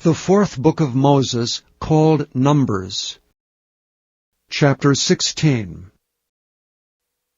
The fourth book of Moses, called Numbers. Chapter 16.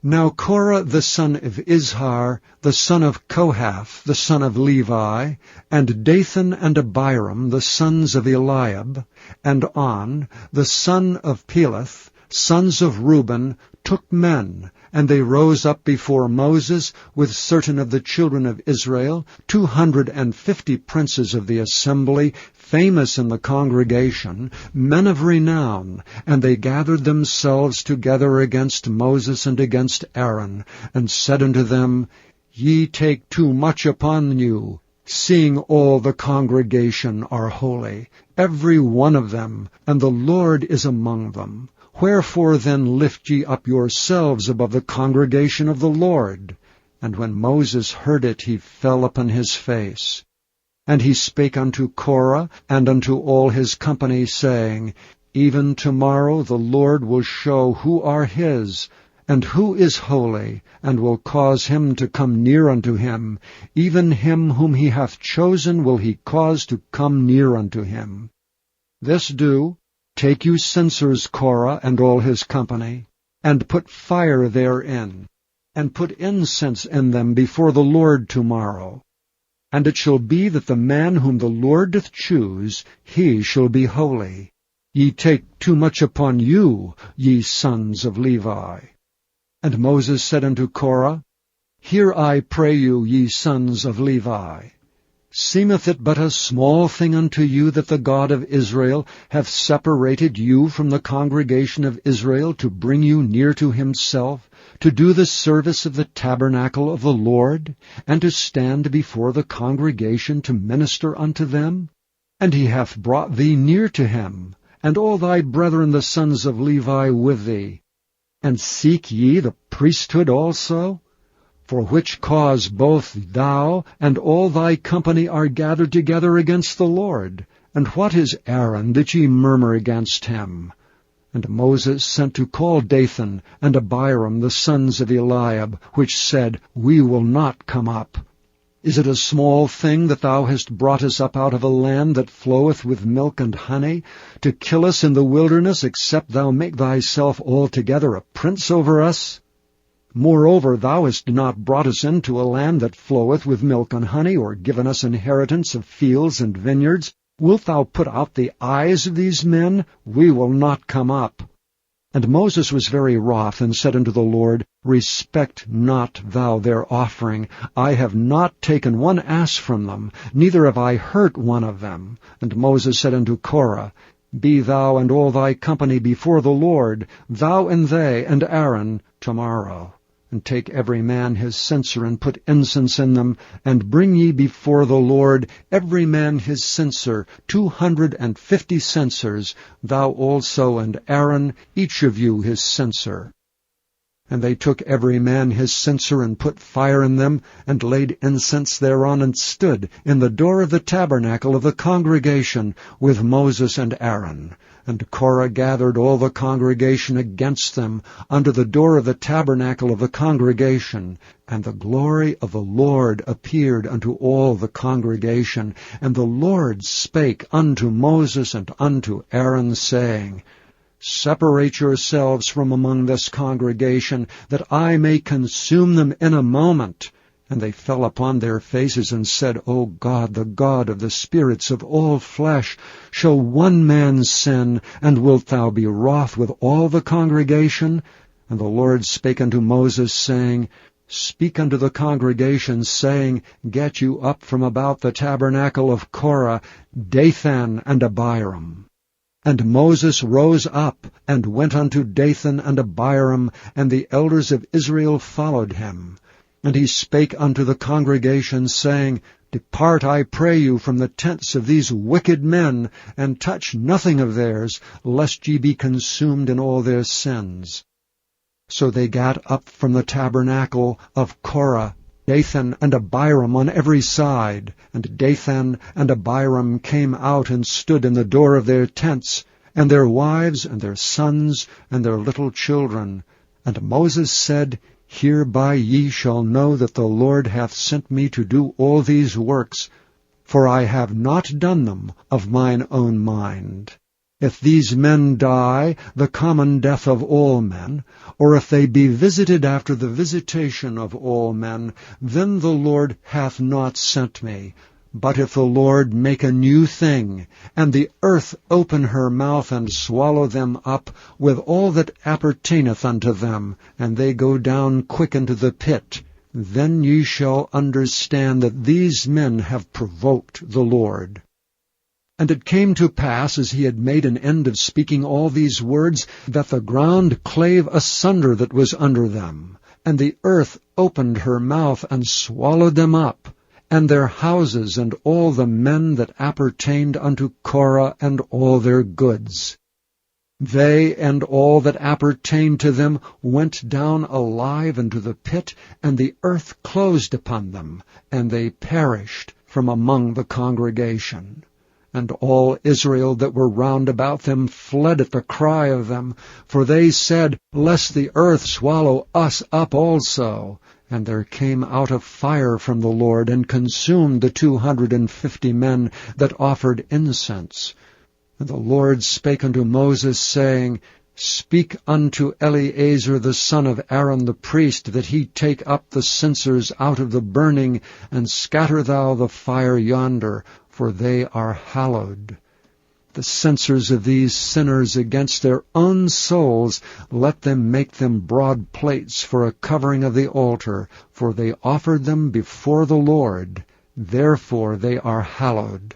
Now Korah the son of Izhar, the son of Kohath, the son of Levi, and Dathan and Abiram, the sons of Eliab, and On, the son of Peleth, sons of Reuben, took men, and they rose up before Moses with certain of the children of Israel, 250 princes of the assembly, famous in the congregation, men of renown, and they gathered themselves together against Moses and against Aaron, and said unto them, Ye take too much upon you, seeing all the congregation are holy, every one of them, and the Lord is among them. Wherefore then lift ye up yourselves above the congregation of the Lord? And when Moses heard it, he fell upon his face. And he spake unto Korah and unto all his company, saying, Even tomorrow the Lord will show who are his, and who is holy, and will cause him to come near unto him. Even him whom he hath chosen will he cause to come near unto him. This do, take you censers, Korah and all his company, and put fire therein, and put incense in them before the Lord tomorrow. And it shall be that the man whom the Lord doth choose, he shall be holy. Ye take too much upon you, ye sons of Levi. And Moses said unto Korah, Hear, I pray you, ye sons of Levi. Seemeth it but a small thing unto you that the God of Israel hath separated you from the congregation of Israel to bring you near to himself, to do the service of the tabernacle of the Lord, and to stand before the congregation to minister unto them? And he hath brought thee near to him, and all thy brethren the sons of Levi with thee. And seek ye the priesthood also? For which cause both thou and all thy company are gathered together against the Lord. And what is Aaron, that ye murmur against him? And Moses sent to call Dathan and Abiram, the sons of Eliab, which said, We will not come up. Is it a small thing that thou hast brought us up out of a land that floweth with milk and honey, to kill us in the wilderness, except thou make thyself altogether a prince over us? Moreover, thou hast not brought us into a land that floweth with milk and honey, or given us inheritance of fields and vineyards. Wilt thou put out the eyes of these men? We will not come up. And Moses was very wroth, and said unto the Lord, Respect not thou their offering. I have not taken one ass from them, neither have I hurt one of them. And Moses said unto Korah, Be thou and all thy company before the Lord, thou and they and Aaron, tomorrow. And take every man his censer, and put incense in them, and bring ye before the Lord every man his censer, 250 censers, thou also and Aaron, each of you his censer. And they took every man his censer, and put fire in them, and laid incense thereon, and stood in the door of the tabernacle of the congregation with Moses and Aaron. And Korah gathered all the congregation against them under the door of the tabernacle of the congregation. And the glory of the Lord appeared unto all the congregation. And the Lord spake unto Moses and unto Aaron, saying, Separate yourselves from among this congregation, that I may consume them in a moment. And they fell upon their faces and said, O God, the God of the spirits of all flesh, shall one man sin, and wilt thou be wroth with all the congregation? And the Lord spake unto Moses, saying, Speak unto the congregation, saying, Get you up from about the tabernacle of Korah, Dathan and Abiram. And Moses rose up, and went unto Dathan and Abiram, and the elders of Israel followed him. And he spake unto the congregation, saying, Depart, I pray you, from the tents of these wicked men, and touch nothing of theirs, lest ye be consumed in all their sins. So they gat up from the tabernacle of Korah, Dathan and Abiram on every side. And Dathan and Abiram came out and stood in the door of their tents, and their wives and their sons and their little children. And Moses said, Hereby ye shall know that the Lord hath sent me to do all these works. for I have not done them of mine own mind. If these men die the common death of all men, or if they be visited after the visitation of all men, then the Lord hath not sent me. But if the Lord make a new thing, and the earth open her mouth and swallow them up with all that appertaineth unto them, and they go down quick into the pit, then ye shall understand that these men have provoked the Lord. And it came to pass, as he had made an end of speaking all these words, that the ground clave asunder that was under them, and the earth opened her mouth and swallowed them up, and their houses, and all the men that appertained unto Korah, and all their goods. They and all that appertained to them went down alive into the pit, and the earth closed upon them, and they perished from among the congregation. And all Israel that were round about them fled at the cry of them, for they said, Lest the earth swallow us up also. And there came out a fire from the Lord, and consumed the 250 men that offered incense. And the Lord spake unto Moses, saying, Speak unto Eleazar the son of Aaron the priest, that he take up the censers out of the burning, and scatter thou the fire yonder, for they are hallowed. The censers of these sinners against their own souls, let them make them broad plates for a covering of the altar, for they offered them before the Lord. Therefore they are hallowed,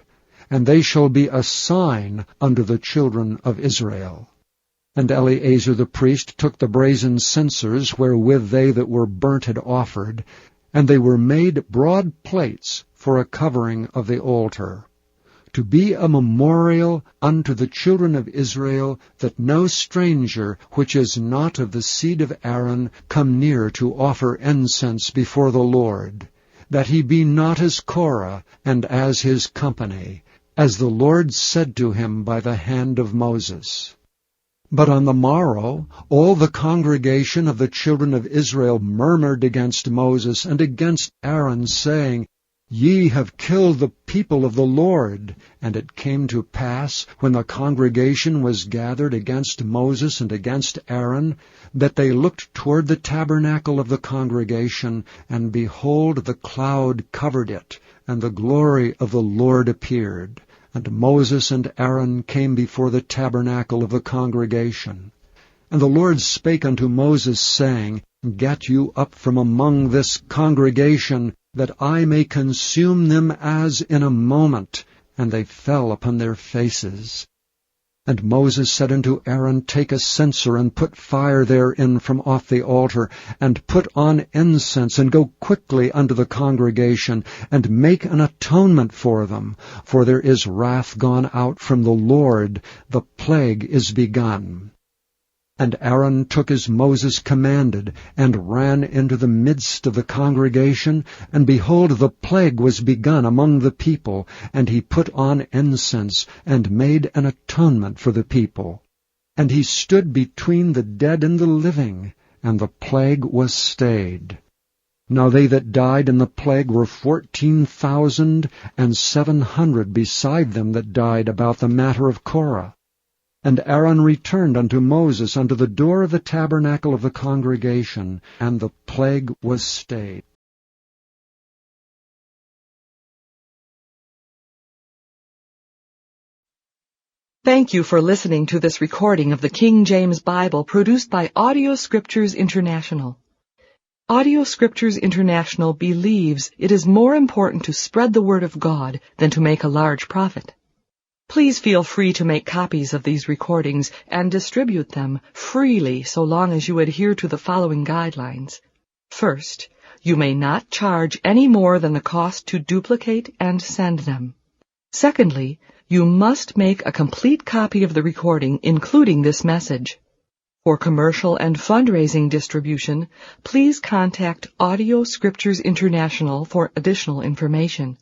and they shall be a sign unto the children of Israel. And Eleazar the priest took the brazen censers wherewith they that were burnt had offered, and they were made broad plates for a covering of the altar, to be a memorial unto the children of Israel, that no stranger which is not of the seed of Aaron come near to offer incense before the Lord, that he be not as Korah and as his company, as the Lord said to him by the hand of Moses. But on the morrow all the congregation of the children of Israel murmured against Moses and against Aaron, saying, Ye have killed the people of the Lord. And it came to pass, when the congregation was gathered against Moses and against Aaron, that they looked toward the tabernacle of the congregation, and behold, the cloud covered it, and the glory of the Lord appeared. And Moses and Aaron came before the tabernacle of the congregation. And the Lord spake unto Moses, saying, Get you up from among this congregation, that I may consume them as in a moment. And they fell upon their faces. And Moses said unto Aaron, Take a censer, and put fire therein from off the altar, and put on incense, and go quickly unto the congregation, and make an atonement for them. For there is wrath gone out from the Lord, the plague is begun. And Aaron took as Moses commanded, and ran into the midst of the congregation, and behold, the plague was begun among the people, and he put on incense, and made an atonement for the people. And he stood between the dead and the living, and the plague was stayed. Now they that died in the plague were 14,700 beside them that died about the matter of Korah. And Aaron returned unto Moses unto the door of the tabernacle of the congregation, and the plague was stayed. Thank you for listening to this recording of the King James Bible produced by Audio Scriptures International. Audio Scriptures International believes it is more important to spread the Word of God than to make a large profit. Please feel free to make copies of these recordings and distribute them freely so long as you adhere to the following guidelines. First, you may not charge any more than the cost to duplicate and send them. Secondly, you must make a complete copy of the recording, including this message. For commercial and fundraising distribution, please contact Audio Scriptures International for additional information.